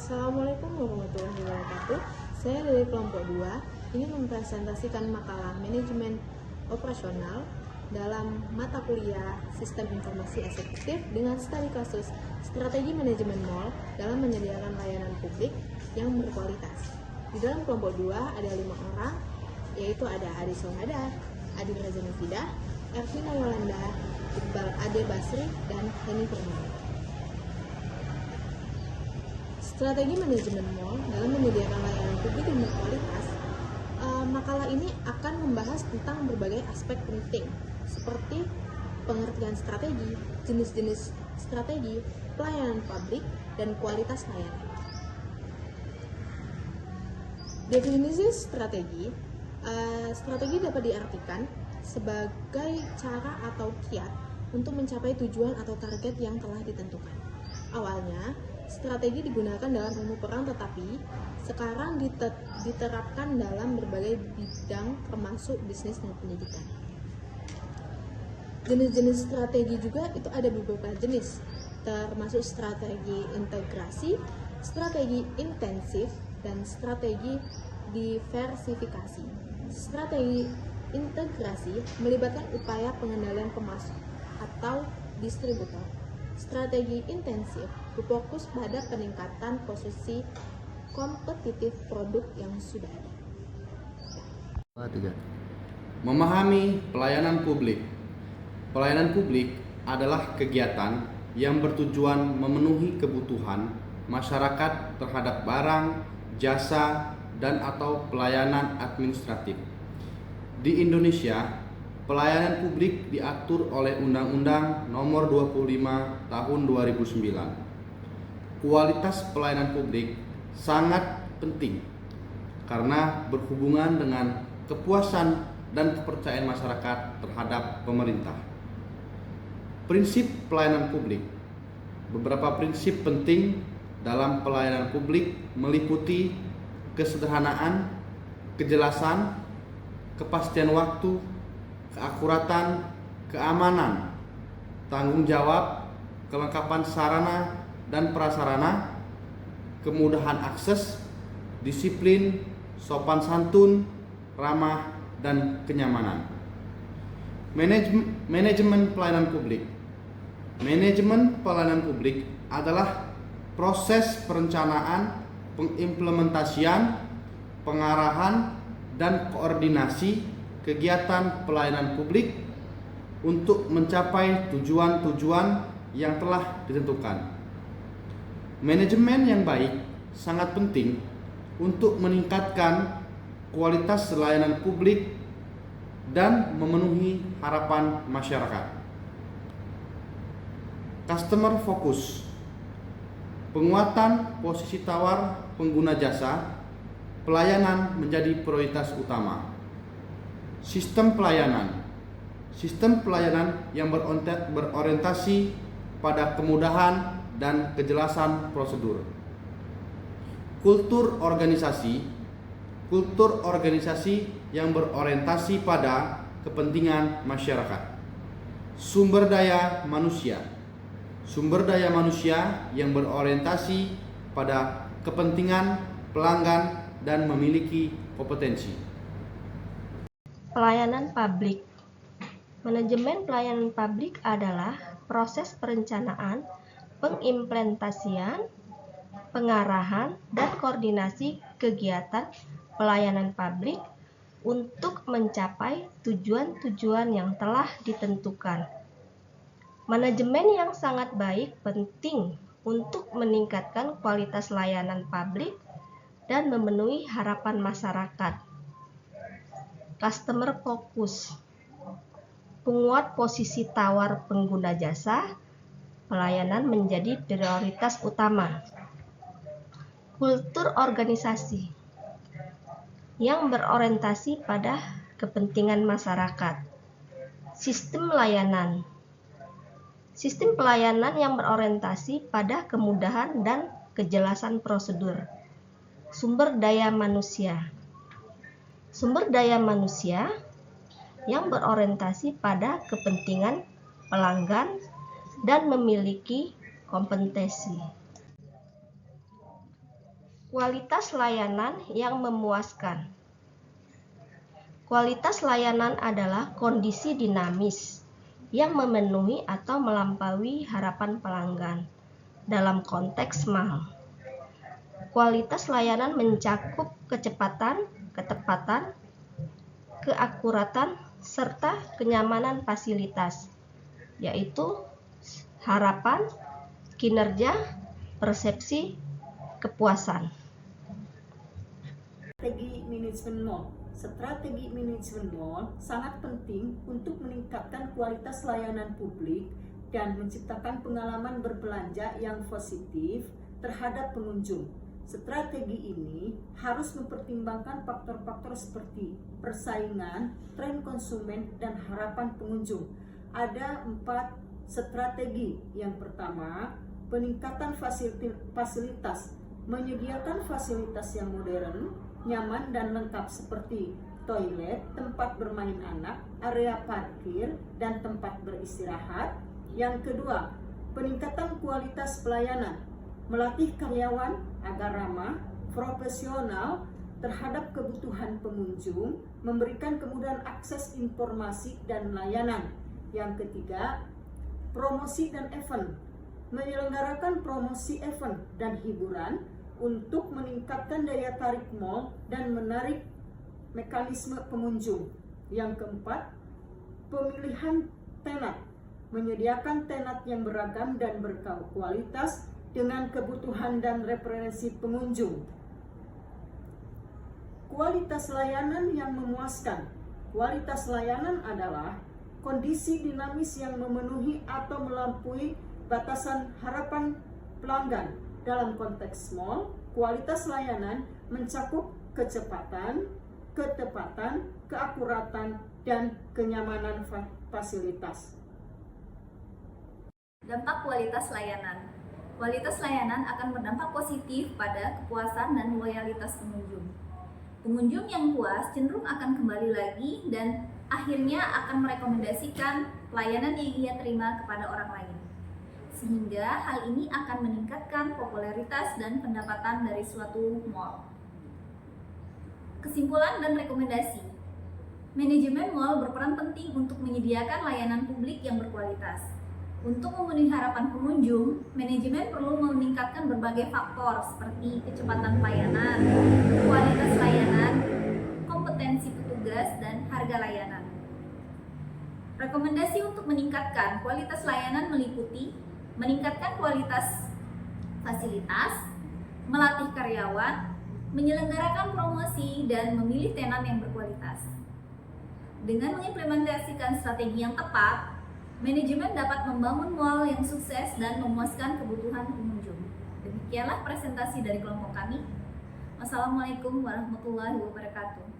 Assalamualaikum warahmatullahi wabarakatuh. Saya dari kelompok 2 ingin mempresentasikan makalah manajemen operasional dalam mata kuliah Sistem Informasi Eksekutif dengan studi kasus strategi manajemen mall dalam menyediakan layanan publik yang berkualitas. Di dalam kelompok 2 ada 5 orang, yaitu ada Adi Sohada, Adi Reza Nufidah, Ervina Yolanda, Iqbal Ade Basri, dan Heni Permana. Strategi manajemen mall dalam menyediakan layanan publik yang berkualitas. Makalah ini akan membahas tentang berbagai aspek penting seperti pengertian strategi, jenis-jenis strategi, pelayanan publik, dan kualitas layanan. Definisi strategi. Strategi dapat diartikan sebagai cara atau kiat untuk mencapai tujuan atau target yang telah ditentukan. Awalnya, strategi digunakan dalam ilmu perang, tetapi sekarang diterapkan dalam berbagai bidang termasuk bisnis dan pendidikan. Jenis-jenis strategi juga itu ada beberapa jenis, termasuk strategi integrasi, strategi intensif, dan strategi diversifikasi. Strategi integrasi melibatkan upaya pengendalian pemasok atau distributor. Strategi intensif berfokus pada peningkatan posisi kompetitif produk yang sudah ada. Memahami pelayanan publik. Pelayanan publik adalah kegiatan yang bertujuan memenuhi kebutuhan masyarakat terhadap barang, jasa, dan atau pelayanan administratif. Di Indonesia, pelayanan publik diatur oleh Undang-Undang Nomor 25 Tahun 2009. Kualitas pelayanan publik sangat penting karena berhubungan dengan kepuasan dan kepercayaan masyarakat terhadap pemerintah. Prinsip pelayanan publik. Beberapa prinsip penting dalam pelayanan publik meliputi kesederhanaan, kejelasan, kepastian waktu, keakuratan, keamanan, tanggung jawab, kelengkapan sarana dan prasarana, kemudahan akses, disiplin, sopan santun, ramah, dan kenyamanan. Manajemen pelayanan publik. Manajemen pelayanan publik adalah proses perencanaan, pengimplementasian, pengarahan, dan koordinasi kegiatan pelayanan publik untuk mencapai tujuan-tujuan yang telah ditentukan. Manajemen yang baik sangat penting untuk meningkatkan kualitas layanan publik dan memenuhi harapan masyarakat. Customer focus. Penguatan posisi tawar pengguna jasa, pelayanan menjadi prioritas utama. Sistem pelayanan. Sistem pelayanan yang berorientasi pada kemudahan dan kejelasan prosedur. Kultur organisasi. Kultur organisasi yang berorientasi pada kepentingan masyarakat. Sumber daya manusia. Sumber daya manusia yang berorientasi pada kepentingan pelanggan dan memiliki kompetensi. Pelayanan publik. Manajemen pelayanan publik adalah proses perencanaan, pengimplementasian, pengarahan, dan koordinasi kegiatan pelayanan publik untuk mencapai tujuan-tujuan yang telah ditentukan. Manajemen yang sangat baik penting untuk meningkatkan kualitas layanan publik dan memenuhi harapan masyarakat. Customer focus. Penguat posisi tawar pengguna jasa, pelayanan menjadi prioritas utama. Kultur organisasi yang berorientasi pada kepentingan masyarakat. Sistem layanan. Sistem pelayanan yang berorientasi pada kemudahan dan kejelasan prosedur. Sumber daya manusia. Sumber daya manusia yang berorientasi pada kepentingan pelanggan dan memiliki kompetensi. Kualitas layanan yang memuaskan. Kualitas layanan adalah kondisi dinamis yang memenuhi atau melampaui harapan pelanggan dalam konteks mall. Kualitas layanan mencakup kecepatan, ketepatan, keakuratan, serta kenyamanan fasilitas, yaitu harapan, kinerja, persepsi, kepuasan. Strategi manajemen mall. Strategi manajemen mall sangat penting untuk meningkatkan kualitas layanan publik dan menciptakan pengalaman berbelanja yang positif terhadap pengunjung. Strategi ini harus mempertimbangkan faktor-faktor seperti persaingan, tren konsumen, dan harapan pengunjung. Ada 4 strategi. Yang pertama, peningkatan fasilitas. Menyediakan fasilitas yang modern, nyaman, dan lengkap seperti toilet, tempat bermain anak, area parkir, dan tempat beristirahat. Yang kedua, peningkatan kualitas pelayanan. Melatih karyawan agar ramah, profesional terhadap kebutuhan pengunjung, memberikan kemudahan akses informasi dan layanan. Yang ketiga, promosi dan event. Menyelenggarakan promosi event dan hiburan untuk meningkatkan daya tarik mall dan menarik mekanisme pengunjung. Yang keempat, pemilihan tenat. Menyediakan tenat yang beragam dan berkualitas dengan kebutuhan dan referensi pengunjung. Kualitas layanan yang memuaskan. Kualitas layanan adalah kondisi dinamis yang memenuhi atau melampaui batasan harapan pelanggan. Dalam konteks mall, kualitas layanan mencakup kecepatan, ketepatan, keakuratan, dan kenyamanan fasilitas. Dampak kualitas layanan. Kualitas layanan akan berdampak positif pada kepuasan dan loyalitas pengunjung. Pengunjung yang puas cenderung akan kembali lagi dan akhirnya akan merekomendasikan pelayanan yang ia terima kepada orang lain. Sehingga hal ini akan meningkatkan popularitas dan pendapatan dari suatu mall. Kesimpulan dan rekomendasi. Manajemen mall berperan penting untuk menyediakan layanan publik yang berkualitas. Untuk memenuhi harapan pengunjung, manajemen perlu meningkatkan berbagai faktor seperti kecepatan pelayanan, kualitas layanan, kompetensi petugas, dan harga layanan. Rekomendasi untuk meningkatkan kualitas layanan meliputi meningkatkan kualitas fasilitas, melatih karyawan, menyelenggarakan promosi, dan memilih tenan yang berkualitas. Dengan mengimplementasikan strategi yang tepat, manajemen dapat membangun mall yang sukses dan memuaskan kebutuhan pengunjung. Demikianlah presentasi dari kelompok kami. Wassalamualaikum warahmatullahi wabarakatuh.